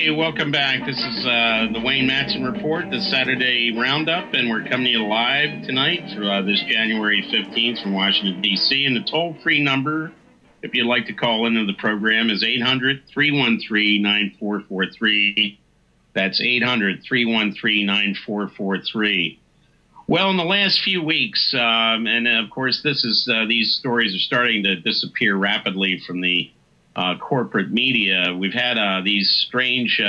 Hey, welcome back. This is the Wayne Madsen Report, the Saturday Roundup, and we're coming to you live tonight through this January 15th from Washington, D.C. And the toll-free number, if you'd like to call into the program, is 800-313-9443. That's 800-313-9443. Well, in the last few weeks, and of course, these stories are starting to disappear rapidly from the corporate media. We've had these strange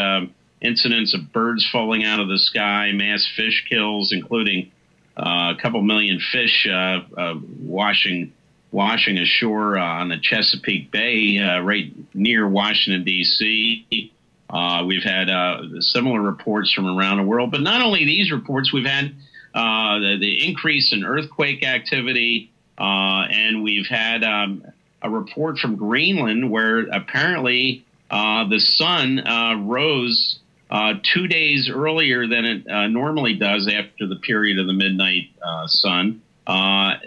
incidents of birds falling out of the sky, mass fish kills, including a couple million fish washing ashore on the Chesapeake Bay right near Washington, D.C. We've had similar reports from around the world. But not only these reports, we've had the increase in earthquake activity, and we've had a report from Greenland where apparently the sun rose 2 days earlier than it normally does after the period of the midnight sun.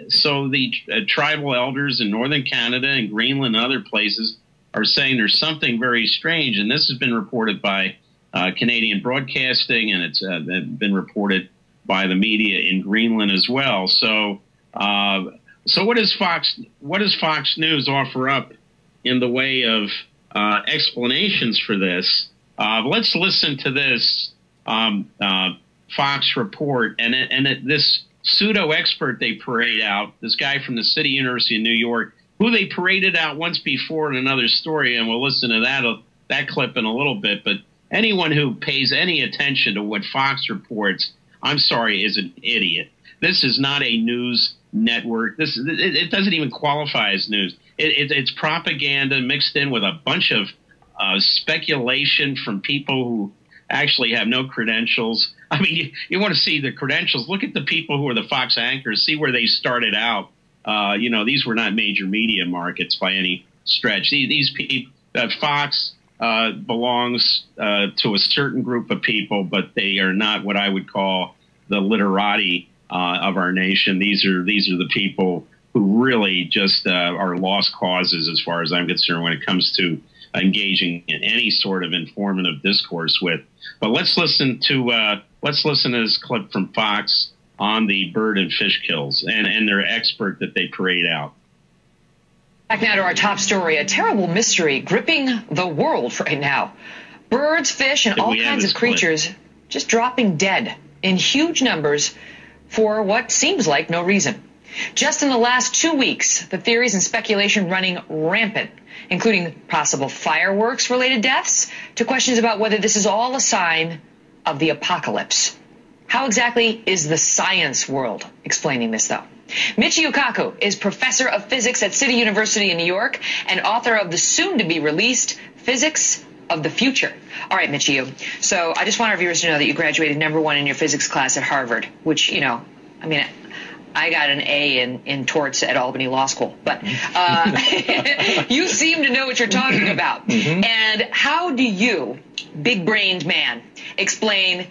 So the tribal elders in northern Canada and Greenland and other places are saying there's something very strange, and this has been reported by Canadian Broadcasting, and it's been reported by the media in Greenland as well. So what does Fox News offer up in the way of explanations for this? Let's listen to this Fox report and this pseudo expert they parade out, this guy from the City University of New York, who they paraded out once before in another story, and we'll listen to that clip in a little bit. But anyone who pays any attention to what Fox reports, I'm sorry, is an idiot. This is not a news network. It doesn't even qualify as news. It's propaganda mixed in with a bunch of speculation from people who actually have no credentials. I mean, you want to see the credentials. Look at the people who are the Fox anchors. See where they started out. You know, these were not major media markets by any stretch. These people, Fox belongs to a certain group of people, but they are not what I would call the literati of our nation. These are the people who really just are lost causes, as far as I'm concerned, when it comes to engaging in any sort of informative discourse with. But let's listen to this clip from Fox on the bird and fish kills and their expert that they parade out. Back now to our top story, a terrible mystery gripping the world right now. Birds, fish, and all kinds of creatures just dropping dead in huge numbers for what seems like no reason. Just in the last 2 weeks, the theories and speculation running rampant, including possible fireworks-related deaths to questions about whether this is all a sign of the apocalypse. How exactly is the science world explaining this, though? Michio Kaku is professor of physics at City University in New York and author of the soon-to-be-released Physics of the Future. All right, Michio. So I just want our viewers to know that you graduated #1 in your physics class at Harvard, which, you know, I mean, I got an A in torts at Albany Law School, but you seem to know what you're talking about. And how do you, big-brained man, explain?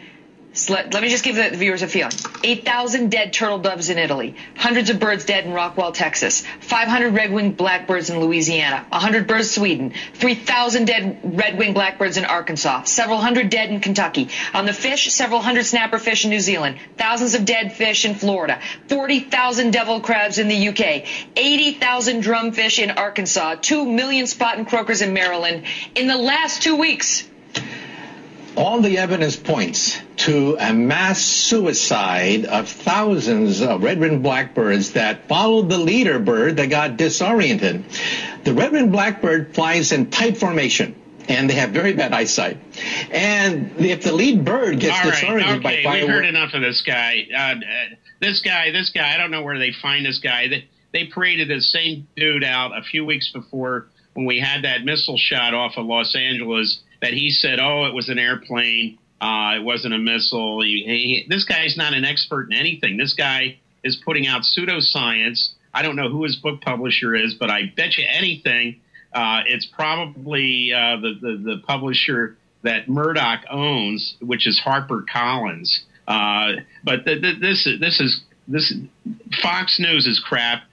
Let me just give the viewers a feeling. 8,000 dead turtle doves in Italy, hundreds of birds dead in Rockwell, Texas, 500 red-winged blackbirds in Louisiana, 100 birds in Sweden, 3,000 dead red-winged blackbirds in Arkansas, several hundred dead in Kentucky. On the fish, several hundred snapper fish in New Zealand, thousands of dead fish in Florida, 40,000 devil crabs in the UK, 80,000 drumfish in Arkansas, 2 million spot and croakers in Maryland in the last 2 weeks. All the evidence points to a mass suicide of thousands of red-winged blackbirds that followed the leader bird that got disoriented. The red-winged blackbird flies in tight formation, and they have very bad eyesight. And if the lead bird gets disoriented by fireworks... We've heard enough of this guy. This guy, I don't know where they find this guy. They paraded the same dude out a few weeks before when we had that missile shot off of Los Angeles, that he said, oh, it was an airplane, it wasn't a missile. This guy's not an expert in anything. This guy is putting out pseudoscience. I don't know who his book publisher is, but I bet you anything it's probably the publisher that Murdoch owns, which is HarperCollins. But this Fox News is crap.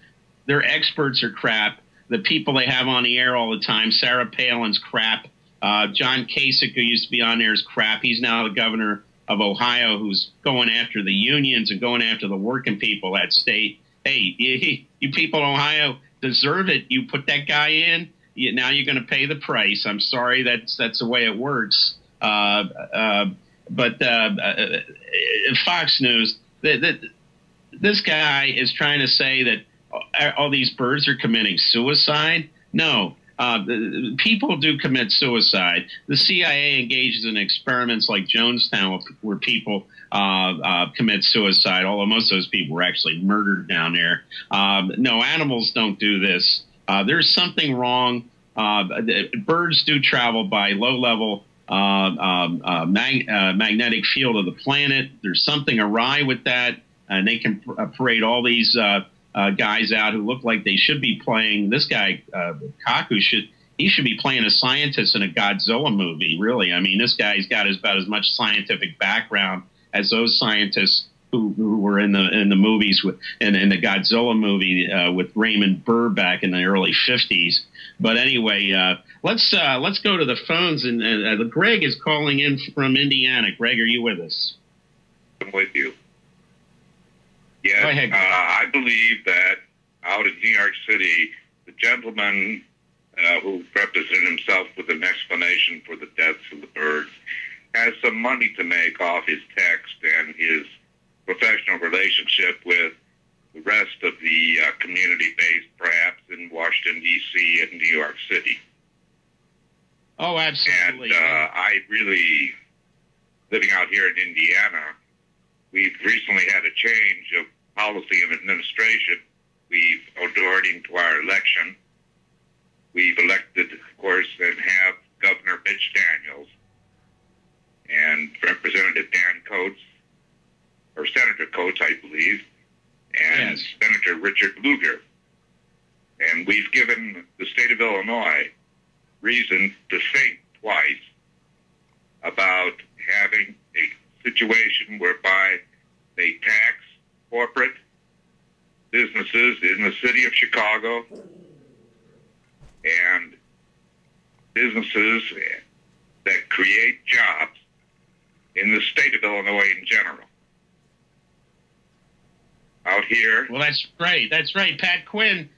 Their experts are crap. The people they have on the air all the time, Sarah Palin's crap. John Kasich, who used to be on there, is crap. He's now the governor of Ohio, who's going after the unions and going after the working people at state. Hey, you people in Ohio deserve it. You put that guy in, now you're going to pay the price. I'm sorry, that's the way it works. But Fox News, this guy is trying to say that all these birds are committing suicide. No. People do commit suicide. The CIA engages in experiments like Jonestown, where people commit suicide, although most of those people were actually murdered down there. No, animals don't do this. There's something wrong. Birds do travel by low-level magnetic field of the planet. There's something awry with that, and they can parade all these guys out who look like they should be playing. This guy, Kaku, should be playing a scientist in a Godzilla movie, really. I mean, this guy's got about as much scientific background as those scientists who were in the movies in the Godzilla movie with Raymond Burr back in the early 50s. But anyway, let's go to the phones, and Greg is calling in from Indiana. Greg, are you with us? I'm with you. Yes, go ahead. I believe that out in New York City, the gentleman who represented himself with an explanation for the deaths of the birds has some money to make off his text and his professional relationship with the rest of the community base, perhaps in Washington, D.C. and New York City. Oh, absolutely. And I really, living out here in Indiana, we've recently had a change of policy of administration. We've, according to our election, we've elected, of course, and have Governor Mitch Daniels and Representative Dan Coates, or Senator Coates, I believe, and yes, Senator Richard Lugar. And we've given the state of Illinois reason to think twice about having a situation whereby they tax corporate businesses in the city of Chicago and businesses that create jobs in the state of Illinois in general. Out here. Well, that's right. That's right. Pat Quinn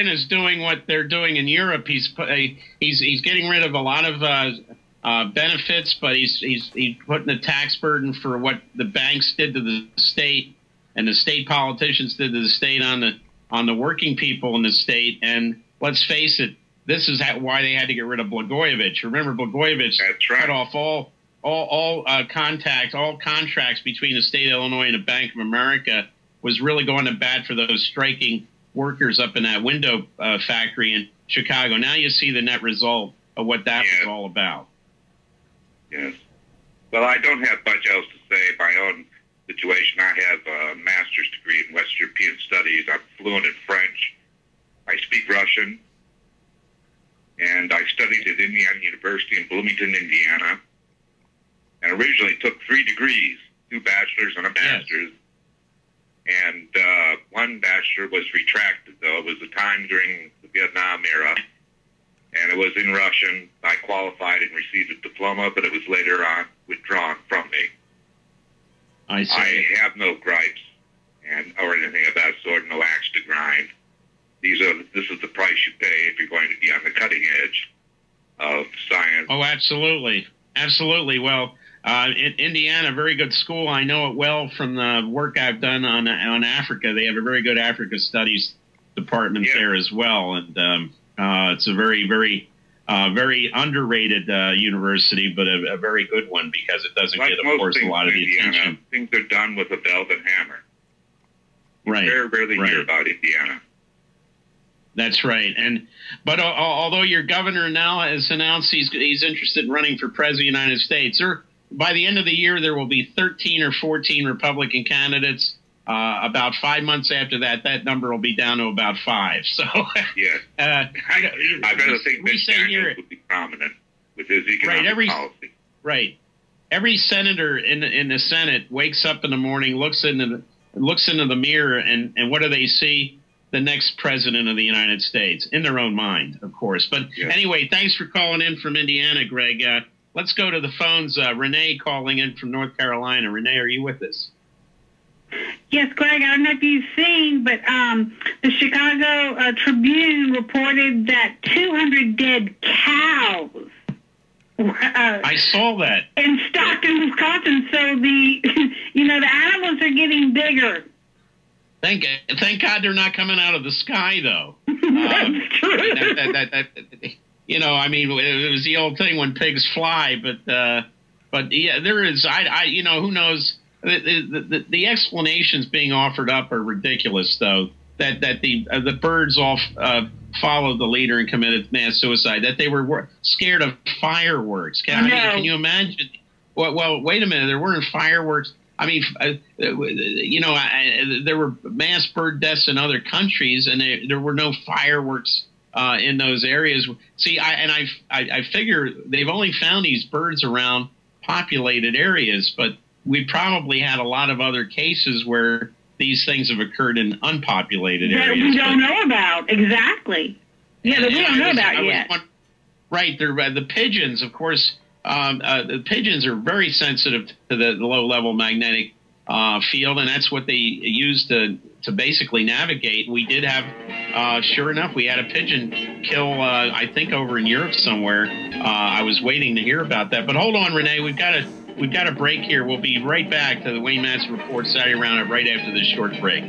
is doing what they're doing in Europe. He's getting rid of a lot of benefits, but he's putting a tax burden for what the banks did to the state and the state politicians did to the state on the working people in the state. And let's face it, this is why they had to get rid of Blagojevich. Remember, Blagojevich cut off all contracts between the state of Illinois and the Bank of America. Was really going to bat for those striking workers up in that window factory in Chicago. Now you see the net result of what that was all about. Yes. Well, I don't have much else to say. My own situation, I have a master's degree in West European Studies. I'm fluent in French. I speak Russian. And I studied at Indiana University in Bloomington, Indiana. And originally took 3 degrees, 2 bachelor's and a master's. Yes. And one bachelor was retracted, though. It was a time during the Vietnam era, and it was in Russian. I qualified and received a diploma, but it was later on withdrawn from me. I see. I have no gripes or anything of that sort, no axe to grind. This is the price you pay if you're going to be on the cutting edge of science. Oh, absolutely. Absolutely. Well, in Indiana, very good school. I know it well from the work I've done on Africa. They have a very good Africa Studies department there as well, and it's a very, very, very underrated university, but a very good one because it doesn't get, of course, a lot of the attention. Things are done with a velvet hammer. Right. You very rarely hear about Indiana. That's right. But although your governor now has announced he's interested in running for president of the United States, by the end of the year, there will be 13 or 14 Republican candidates. About 5 months after that, that number will be down to about 5. So, yes. I better think Mitch Daniels would be prominent with his economic policy. Right. Every senator in the Senate wakes up in the morning, looks into the mirror, and what do they see? the next president of the United States, in their own mind, of course. But anyway, thanks for calling in from Indiana, Greg. Let's go to the phones. Renee calling in from North Carolina. Renee, are you with us? Yes, Greg, I don't know if you've seen, but the Chicago Tribune reported that 200 dead cows I saw that. in Stockton, Wisconsin. So the animals are getting bigger. Thank God they're not coming out of the sky, though. That's true. I mean, it was the old thing when pigs fly, but yeah, there is. Who knows? The explanations being offered up are ridiculous, though. That the birds all followed the leader and committed mass suicide. That they were scared of fireworks. Can you imagine? Well, wait a minute. There weren't fireworks. I mean, there were mass bird deaths in other countries, and there were no fireworks in those areas. See, I figure they've only found these birds around populated areas, but we probably had a lot of other cases where these things have occurred in unpopulated areas. That we don't know about. Exactly. Yeah, that we don't know about yet. Right. The pigeons, of course. The pigeons are very sensitive to the low-level magnetic field, and that's what they use to basically navigate. We did have, sure enough, we had a pigeon kill, I think, over in Europe somewhere. I was waiting to hear about that. But hold on, Renee, we've got a break here. We'll be right back to the Wayne Madsen Report Saturday Roundup right after this short break.